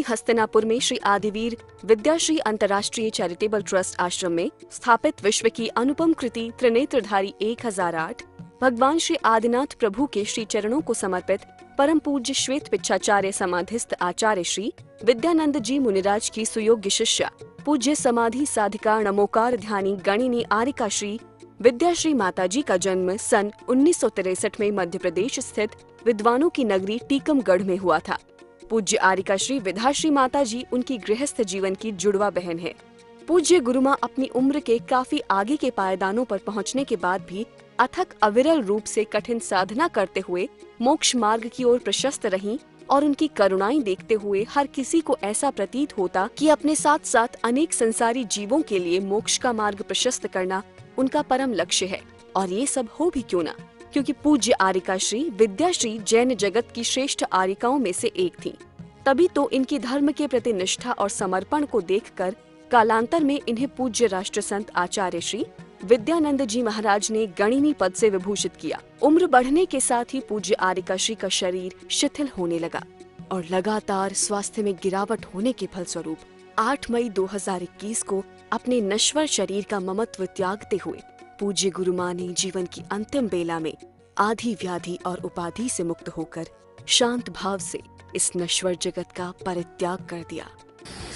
हस्तिनापुर में श्री आदिवीर विद्याश्री अंतर्राष्ट्रीय charitable trust आश्रम में स्थापित विश्व की अनुपम कृति त्रिनेत्रधारी 1008 भगवान श्री आदिनाथ प्रभु के श्री चरणों को समर्पित परम पूज्य श्वेत पिच्छाचार्य समाधिस्थ आचार्य श्री विद्यानंद जी मुनिराज की सुयोग्य शिष्या पूज्य समाधि साधिका नमोकार ध्यानी गणिनी आरिका श्री विद्याश्री माताजी का जन्म सन 1963 में मध्य प्रदेश स्थित विद्वानों की नगरी टीकमगढ़ में हुआ था। पूज्य आरिका श्री विद्याश्री माताजी उनकी गृहस्थ जीवन की जुड़वा बहन है। पूज्य गुरुमां अपनी उम्र के काफी आगे के पायदानों पर पहुंचने के बाद भी अथक अविरल रूप से कठिन साधना करते हुए मोक्ष मार्ग की ओर प्रशस्त रहीं और उनकी करुणाएं देखते हुए हर किसी को ऐसा प्रतीत होता कि अपने साथ साथ अनेक संसारी जीवों के लिए मोक्ष का मार्ग प्रशस्त करना उनका परम लक्ष्य है। और ये सब हो भी क्यों ना, क्योंकि पूज्य आरिका श्री विद्याश्री जैन जगत की श्रेष्ठ आरिकाओं में से एक थीं। तभी तो इनकी धर्म के प्रति निष्ठा और समर्पण को देखकर कालांतर में इन्हें पूज्य राष्ट्र संत आचार्य श्री विद्यानंद जी महाराज ने गणिनी पद से विभूषित किया। उम्र बढ़ने के साथ ही पूज्य आरिका श्री का शरीर शिथिल होने लगा और लगातार स्वास्थ्य में गिरावट होने के फलस्वरूप 8 मई 2021 को अपने नश्वर शरीर का ममत्व त्यागते हुए पूज्य गुरुमां ने जीवन की अंतिम बेला में आधि व्याधि और उपाधि से मुक्त होकर शांत भाव से इस नश्वर जगत का परित्याग कर दिया।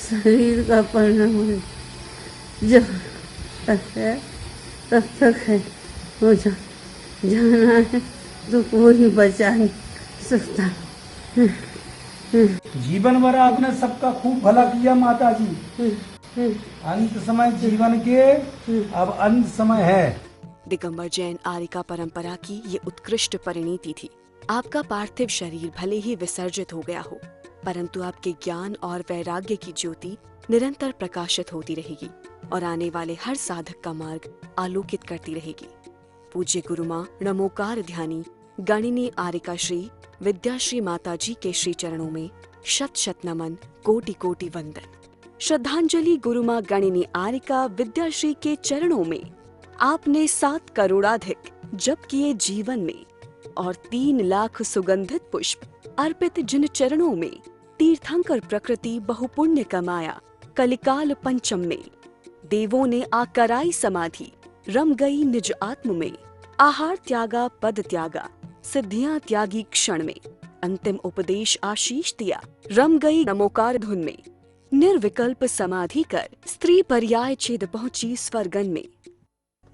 शरीर का परिणाम जब तक है तब तक है, हो जाना है तो कोई बचा नहीं सकता। जीवन भर आपने सबका खूब भला किया माता जी। अंत समय जीवन के अब अंत समय है। दिगंबर जैन आरिका परंपरा की ये उत्कृष्ट परिणति थी। आपका पार्थिव शरीर भले ही विसर्जित हो गया हो, परंतु आपके ज्ञान और वैराग्य की ज्योति निरंतर प्रकाशित होती रहेगी और आने वाले हर साधक का मार्ग आलोकित करती रहेगी। पूज्य गुरुमां नमोकार ध्यानी गणिनी आरिका श्री विद्याश्री माताजी के श्री चरणों में शत शत नमन, कोटि कोटि वंदन। श्रद्धांजलि गुरुमां गणिनी आरिका विद्याश्री के चरणों में आपने 7 करोड़ाधिक जप किए जीवन में और 3 लाख सुगंधित पुष्प अर्पित जिन चरणों में तीर्थंकर प्रकृति बहुपुण्य कमाया कलिकाल पंचम में। देवों ने आकराई समाधि रम गई निज आत्म में। आहार त्यागा पद त्यागा सिद्धियां त्यागी क्षण में। अंतिम उपदेश आशीष दिया रम गई नमोकार धुन में। निर्विकल्प समाधि कर स्त्री पर्याय छेद पहुंची स्वर्गन में।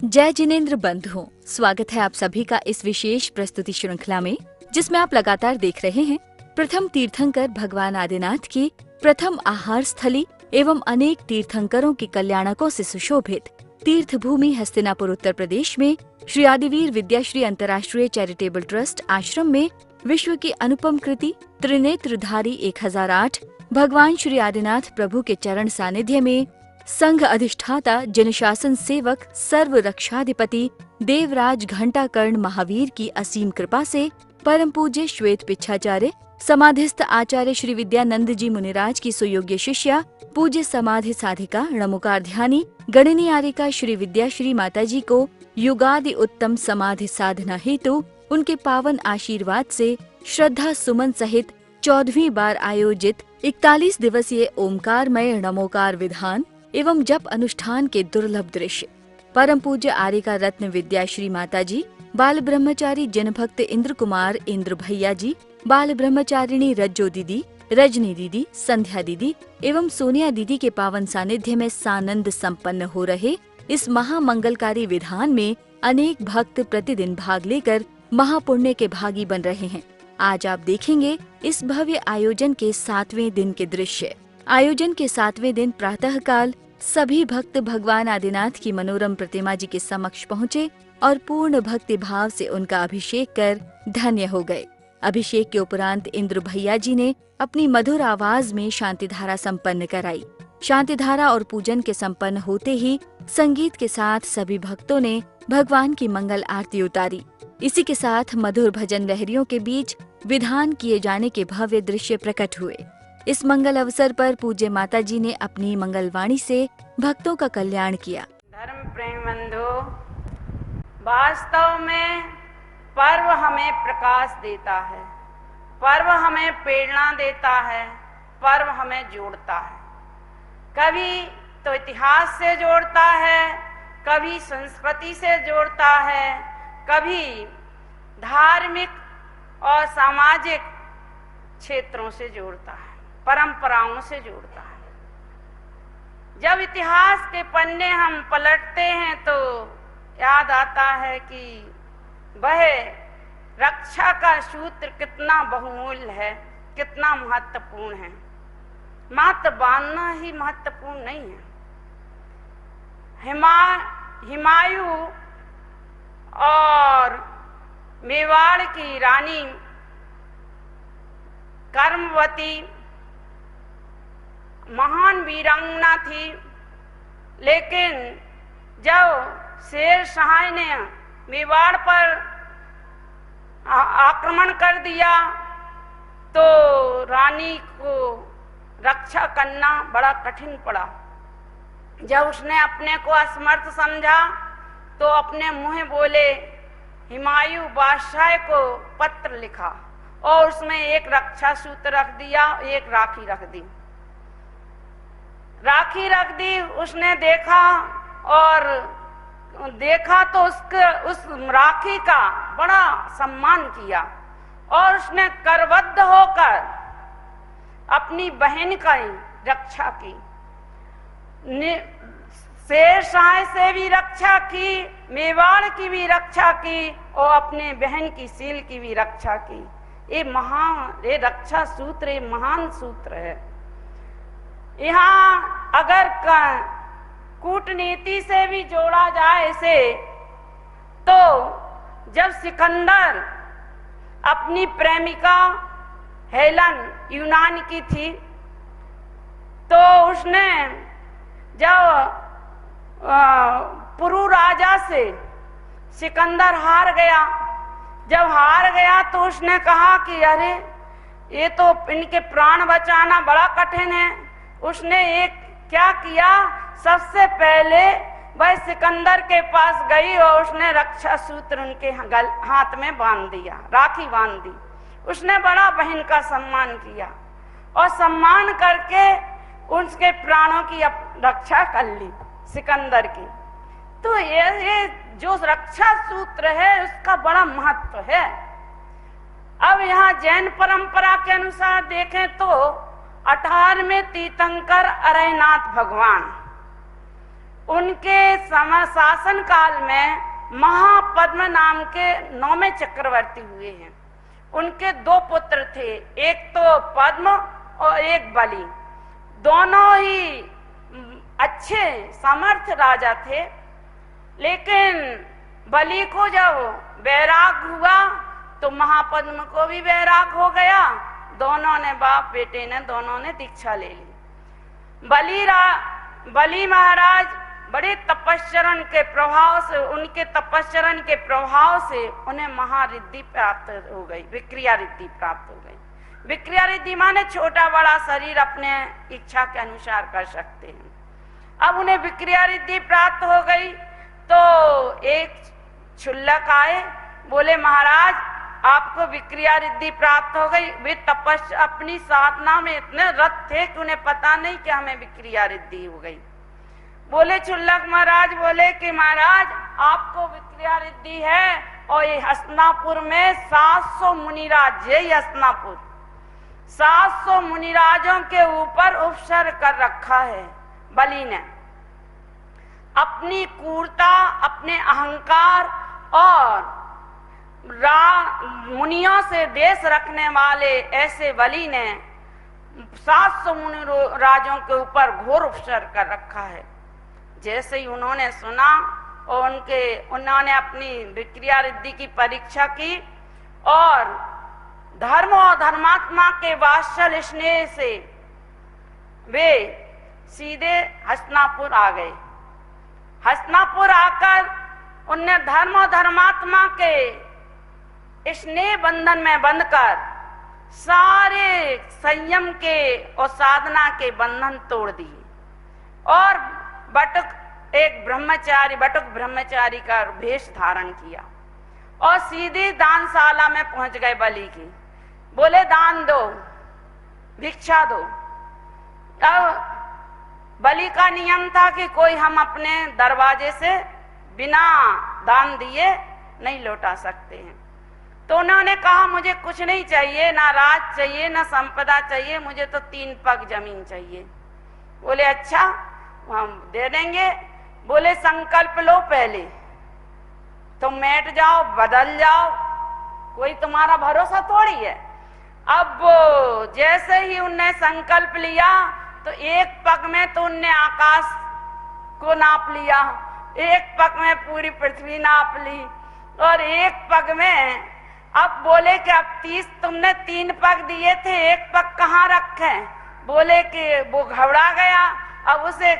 जय जिनेंद्र बंधुओं, स्वागत है आप सभी का इस विशेष प्रस्तुति श्रृंखला में, जिसमें आप लगातार देख रहे हैं प्रथम तीर्थंकर भगवान आदिनाथ की प्रथम आहार स्थली एवं अनेक तीर्थंकरों के कल्याणकों से सुशोभित तीर्थ भूमि हस्तिनापुर उत्तर प्रदेश में श्री आदिवीर विद्याश्री अंतर्राष्ट्रीय चैरिटेबल ट्रस्ट आश्रम में विश्व की अनुपम कृति त्रिनेत्रधारी 1008 भगवान श्री आदिनाथ प्रभु के चरण सानिध्य में संघ अधिष्ठाता जनशासन सेवक सर्व रक्षाधिपति देवराज घंटाकर्ण महावीर की असीम कृपा से परम पूज्य श्वेत पिच्छाचार्य समाधिस्थ आचार्य श्री विद्यानंद जी मुनिराज की सुयोग्य शिष्या पूज्य समाधि साधिका नमोकार ध्यानी गणिनी आरिका श्री विद्याश्री माताजी को युगादि उत्तम समाधि साधना हेतु उनके पावन आशीर्वाद से श्रद्धा सुमन सहित 14वीं बार आयोजित 41 दिवसीय ओमकारमय नमोकार विधान एवं जप अनुष्ठान के दुर्लभ दृश्य परम पूज्य आरिका रत्न विद्याश्री माताजी, बाल ब्रह्मचारी जनभक्त इंद्र कुमार इंद्र भैया जी, बाल ब्रह्मचारिणी रज्जो दीदी, रजनी दीदी, संध्या दीदी एवं सोनिया दीदी के पावन सानिध्य में सानंद संपन्न हो रहे इस महामंगलकारी विधान में अनेक भक्त प्रतिदिन भाग लेकर महापुण्य के भागी बन रहे हैं। आज आप देखेंगे इस भव्य आयोजन के 7वें दिन के दृश्य। आयोजन के 7वें दिन प्रातः काल सभी भक्त भगवान आदिनाथ की मनोरम प्रतिमा जी के समक्ष पहुँचे और पूर्ण भक्ति भाव से उनका अभिषेक कर धन्य हो गए। अभिषेक के उपरांत इंद्र भैया जी ने अपनी मधुर आवाज में शांति धारा संपन्न कराई। शांति धारा और पूजन के संपन्न होते ही संगीत के साथ सभी भक्तों ने भगवान की मंगल आरती उतारी। इसी के साथ मधुर भजन लहरियों के बीच विधान किए जाने के भव्य दृश्य प्रकट हुए। इस मंगल अवसर पर पूज्य माता जी ने अपनी मंगलवाणी से भक्तों का कल्याण किया। धर्म प्रेम बंधु, वास्तव में पर्व हमें प्रकाश देता है, पर्व हमें प्रेरणा देता है, पर्व हमें जोड़ता है। कभी तो इतिहास से जोड़ता है, कभी संस्कृति से जोड़ता है, कभी धार्मिक और सामाजिक क्षेत्रों से जोड़ता है, परंपराओं से जोड़ता है। जब इतिहास के पन्ने हम पलटते हैं तो याद आता है कि वह रक्षा का सूत्र कितना बहुमूल्य है, कितना महत्वपूर्ण है। मात्र बांधना ही महत्वपूर्ण नहीं है। हुमायूं और मेवाड़ की रानी कर्मवती महान वीरांगना थी, लेकिन जब शेर शाह ने मेवाड़ पर आक्रमण कर दिया तो रानी को रक्षा करना बड़ा कठिन पड़ा। जब उसने अपने को असमर्थ समझा तो अपने मुंह बोले हुमायूं बादशाह को पत्र लिखा और उसमें एक रक्षा सूत्र रख दिया, एक राखी रख दी। राखी रख दी, उसने देखा तो उस राखी का बड़ा सम्मान किया और उसने करबद्ध होकर अपनी बहन का रक्षा की। शेर शाह से भी रक्षा की, मेवाड़ की भी रक्षा की और अपने बहन की सील की भी रक्षा की। ये रक्षा सूत्र ये महान सूत्र है। यहाँ अगर कूटनीति से भी जोड़ा जाए इसे तो जब सिकंदर अपनी प्रेमिका हेलन यूनान की थी तो उसने जब पुरु राजा से सिकंदर हार गया, जब हार गया तो उसने कहा कि अरे ये तो इनके प्राण बचाना बड़ा कठिन है। उसने एक क्या किया, सबसे पहले वह सिकंदर के पास गई और उसने रक्षा सूत्र उनके हाथ में बांध दिया, राखी बांध दी। उसने बड़ा बहन का सम्मान किया और सम्मान करके उसके प्राणों की रक्षा कर ली सिकंदर की। तो ये जो रक्षा सूत्र है उसका बड़ा महत्व है। अब यहाँ जैन परंपरा के अनुसार देखें तो 18वें तीर्थंकर अरयनाथ भगवान, उनके शासन काल में महापद्म नाम के 9वें चक्रवर्ती हुए हैं। उनके 2 पुत्र थे, एक तो पद्म और एक बलि। दोनों ही अच्छे समर्थ राजा थे, लेकिन बलि को जब वैराग हुआ तो महापद्म को भी वैराग हो गया। दोनों ने बाप बेटे ने दोनों ने दीक्षा ले ली। बलि महाराज बड़े तपस्चरण के प्रभाव से, उनके तपस्चरण के प्रभाव से उन्हें महारिद्धि प्राप्त हो गई, विक्रिया रिद्धि प्राप्त हो गई। विक्रिया रिद्धि माने छोटा बड़ा शरीर अपने इच्छा के अनुसार कर सकते हैं। अब उन्हें विक्रिया रिद्धि प्राप्त हो गई तो एक क्षुल्लक आए, बोले महाराज आपको विक्रिया रिद्धि प्राप्त हो गई। वे अपनी साधना में इतने रत थे कि उन्हें पता नहीं कि हमें विक्रिया रिद्धि हो गई। बोले क्षुल्लक महाराज बोले कि महाराज आपको विक्रिया रिद्धि है और ये हस्तिनापुर में 700 मुनिराज, यही हस्तिनापुर 700 मुनिराजों के ऊपर उपसर्ग कर रखा है। बलि ने अपनी क्रूरता, अपने अहंकार और मुनियों से देश रखने वाले ऐसे बलि ने 700 मुनिराजों के ऊपर घोर उपसर्ग कर रखा है। जैसे ही उन्होंने सुना और उन्होंने अपनी विक्रिया रिद्धि की परीक्षा की और धर्म और धर्मात्मा के वात्सल्य स्नेह से वे सीधे हस्तिनापुर आ गए। हस्तिनापुर आकर उनने धर्म और धर्मात्मा के स्नेह बंधन में बंधकर सारे संयम के और साधना के बंधन तोड़ दिए और बटुक ब्रह्मचारी का वेश धारण किया और सीधी दानशाला में पहुंच गए। बलि की बोले दान दो, भिक्षा दो। अब बलि का नियम था कि कोई हम अपने दरवाजे से बिना दान दिए नहीं लौटा सकते हैं। तो उन्होंने कहा मुझे कुछ नहीं चाहिए, ना राज चाहिए ना संपदा चाहिए, मुझे तो 3 पग जमीन चाहिए। बोले अच्छा हम दे देंगे। बोले संकल्प लो पहले, तुम बैठ जाओ बदल जाओ, कोई तुम्हारा भरोसा थोड़ी है। अब जैसे ही उनने संकल्प लिया तो 1 पग में तो उनने आकाश को नाप लिया, 1 पग में पूरी पृथ्वी नाप ली, और 1 पग में अब बोले कि अब 30 तुमने 3 पग दिए थे, 1 पग कहाँ रखे? बोले कि वो घबरा गया, अब उसे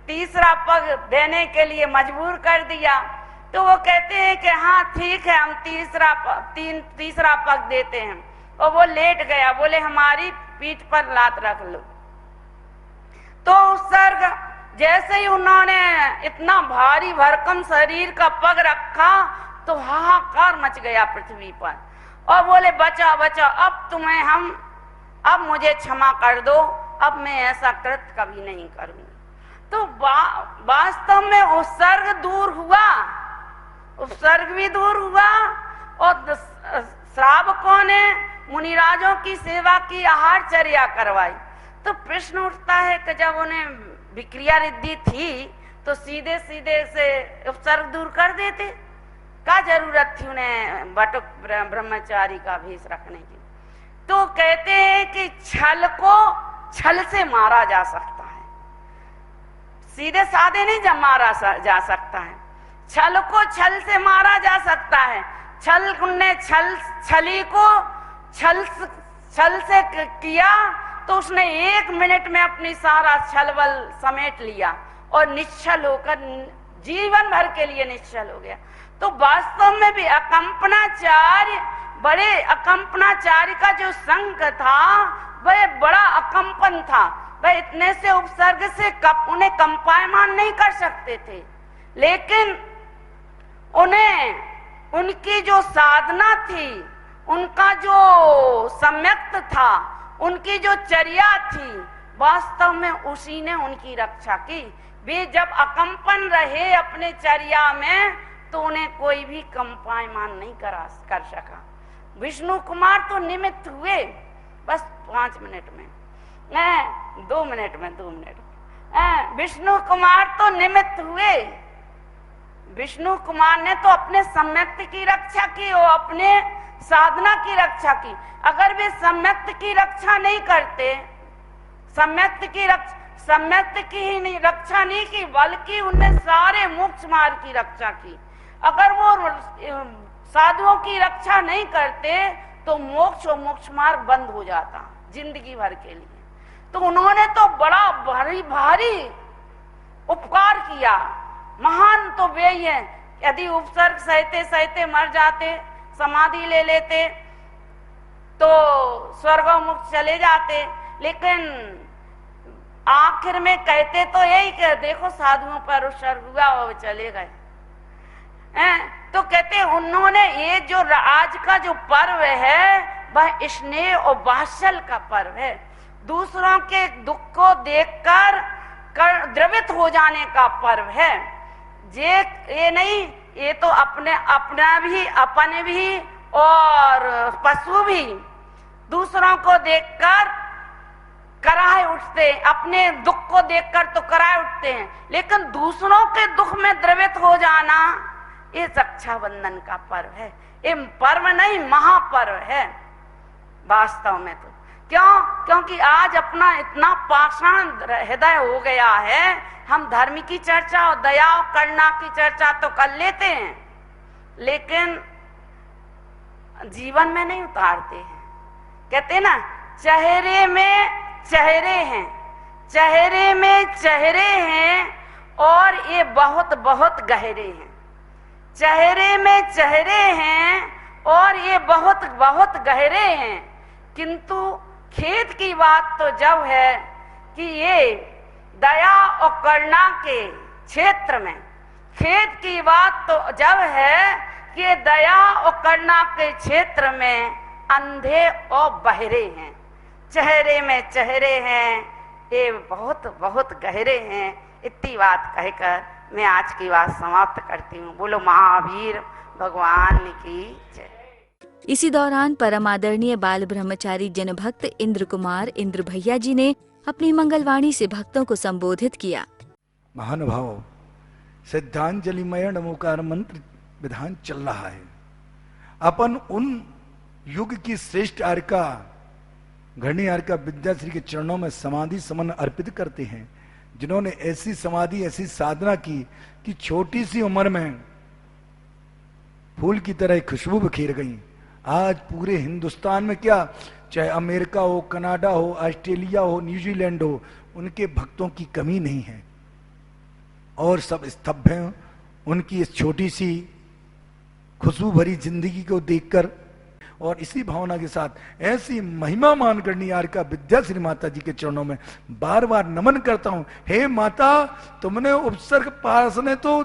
तीसरा पग देने के लिए मजबूर कर दिया। तो वो कहते हैं कि हाँ ठीक है, हम तीसरा पग देते हैं। और वो लेट गया, बोले हमारी पीठ पर लात रख लो। तो उत्सर्ग जैसे ही उन्होंने इतना भारी भरकम शरीर का पग रखा तो हाहाकार मच गया पृथ्वी पर, और बोले बचा बचा, अब मुझे क्षमा कर दो, अब मैं ऐसा कृत्य कभी नहीं करूंगा। तो वास्तव में उत्सर्ग दूर हुआ, उपसर्ग भी दूर हुआ, और श्रावकों ने मुनिराजों की सेवा की, आहारचर्या करवाई। तो प्रश्न उठता है कि जब उन्हें विक्रिया रिद्धि थी तो सीधे सीधे से उपसर्ग दूर कर देते, क्या जरूरत थी उन्हें बटुक ब्रह्मचारी का भेष रखने की? तो कहते हैं कि छल को छल से मारा जा सकता है, सीधे साधे नहीं मारा जा सकता है। छल को छल से मारा जा सकता है। छली को छल से किया तो उसने 1 मिनट में अपनी सारा छल बल समेट लिया और निश्चल होकर जीवन भर के लिए निश्चल हो गया। तो वास्तव में भी अकंपनाचार्य, बड़े अकंपनाचार्य का जो संग था वह बड़ा अकंपन था। वह इतने से उपसर्ग से उन्हें कंपायमान नहीं कर सकते थे, लेकिन उन्हें उनकी जो साधना थी, उनका जो सम्यक्त था, उनकी जो चर्या थी, वास्तव में उसी ने उनकी रक्षा की। वे जब अकंपन रहे अपने चर्या में तो उन्हें कोई भी कंपायमान नहीं कर सका। विष्णु कुमार तो निमित्त हुए बस 5 मिनट में, 2 मिनट में विष्णु कुमार तो निमित्त हुए। विष्णु कुमार ने तो अपने सम्यक्त की रक्षा की और अपने साधना की रक्षा की। अगर वे सम्यक्त की रक्षा नहीं करते, सम्यक्त की ही नहीं रक्षा नहीं की, बल्कि उनने सारे मोक्ष मार्ग की रक्षा की। अगर वो साधुओं की रक्षा नहीं करते तो मोक्ष और मोक्ष मार्ग बंद हो जाता जिंदगी भर के लिए। तो उन्होंने तो बड़ा भारी भारी उपकार किया। महान तो वे ही हैं। यदि उपसर्ग सहते सहते मर जाते, समाधि ले लेते तो स्वर्ग मुक्त चले जाते, लेकिन आखिर में कहते तो यही कि देखो साधुओं पर उत्सर्ग हुआ और चले गए। तो कहते उन्होंने ये जो आज का जो पर्व है वह स्नेह और वात्सल्य का पर्व है। दूसरों के दुख को देखकर द्रवित हो जाने का पर्व है। ये नहीं, ये तो अपना भी, अपन भी और पशु भी दूसरों को देखकर कराहे उठते, अपने दुख को देखकर तो कराहे उठते हैं, लेकिन दूसरों के दुख में द्रवित हो जाना ये रक्षाबंधन का पर्व है। ये पर्व नहीं, महापर्व है वास्तव में। तो क्योंकि आज अपना इतना पाषाण हृदय हो गया है, हम धर्म की चर्चा और दया और करुणा की चर्चा तो कर लेते हैं, लेकिन जीवन में नहीं उतारते हैं। कहते ना, चेहरे में चेहरे हैं, चेहरे में चेहरे हैं और ये बहुत बहुत गहरे हैं। चेहरे में चेहरे हैं और ये बहुत बहुत गहरे हैं, किंतु खेद की बात तो जब है कि ये दया और करुणा के क्षेत्र में, खेद की बात तो जब है कि दया और करुणा के क्षेत्र में अंधे और बहरे हैं। चेहरे में चेहरे हैं ये बहुत बहुत गहरे हैं। इतनी बात कहकर मैं आज की बात समाप्त करती हूँ। बोलो महावीर भगवान की जय। इसी दौरान परम आदरणीय बाल ब्रह्मचारी जनभक्त इंद्र कुमार इंद्र भैया जी ने अपनी मंगलवाणी से भक्तों को संबोधित किया। महानुभाव, सिद्धांजलिमय नमोकार मंत्र विधान चल रहा है। अपन उन युग की श्रेष्ठ आर्का घरणी आर्का विद्याश्री के चरणों में समाधि समन अर्पित करते हैं, जिन्होंने ऐसी समाधि ऐसी साधना की कि छोटी सी उम्र में फूल की तरह खुशबू बिखेर गई। आज पूरे हिंदुस्तान में क्या, चाहे अमेरिका हो, कनाडा हो, ऑस्ट्रेलिया हो, न्यूजीलैंड हो, उनके भक्तों की कमी नहीं है और सब स्तब्ध हैं उनकी इस छोटी सी खुशबू भरी जिंदगी को देखकर। और इसी भावना के साथ ऐसी महिमा मान करनी आर्का विद्याश्री माता जी के चरणों में बार बार नमन करता हूं। हे माता, तुमने उपसर्ग पास ने तो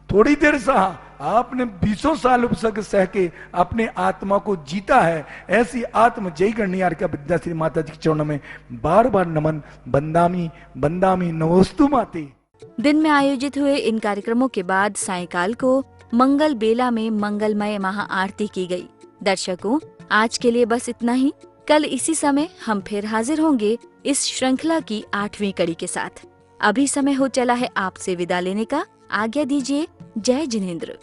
थोड़ी देर सहा, आपने 20 साल उपसर्ग सह के अपने आत्मा को जीता है। ऐसी आत्म जयी करनी आर्का विद्याश्री माता जी के चरणों में बार बार नमन। बंदामी बंदामी नमोस्तु माते। दिन में आयोजित हुए इन कार्यक्रमों के बाद सायंकाल को मंगल बेला में मंगलमय महाआरती की गई। दर्शकों, आज के लिए बस इतना ही। कल इसी समय हम फिर हाजिर होंगे इस श्रृंखला की 8वीं कड़ी के साथ। अभी समय हो चला है आपसे विदा लेने का। आज्ञा दीजिए। जय जिनेंद्र।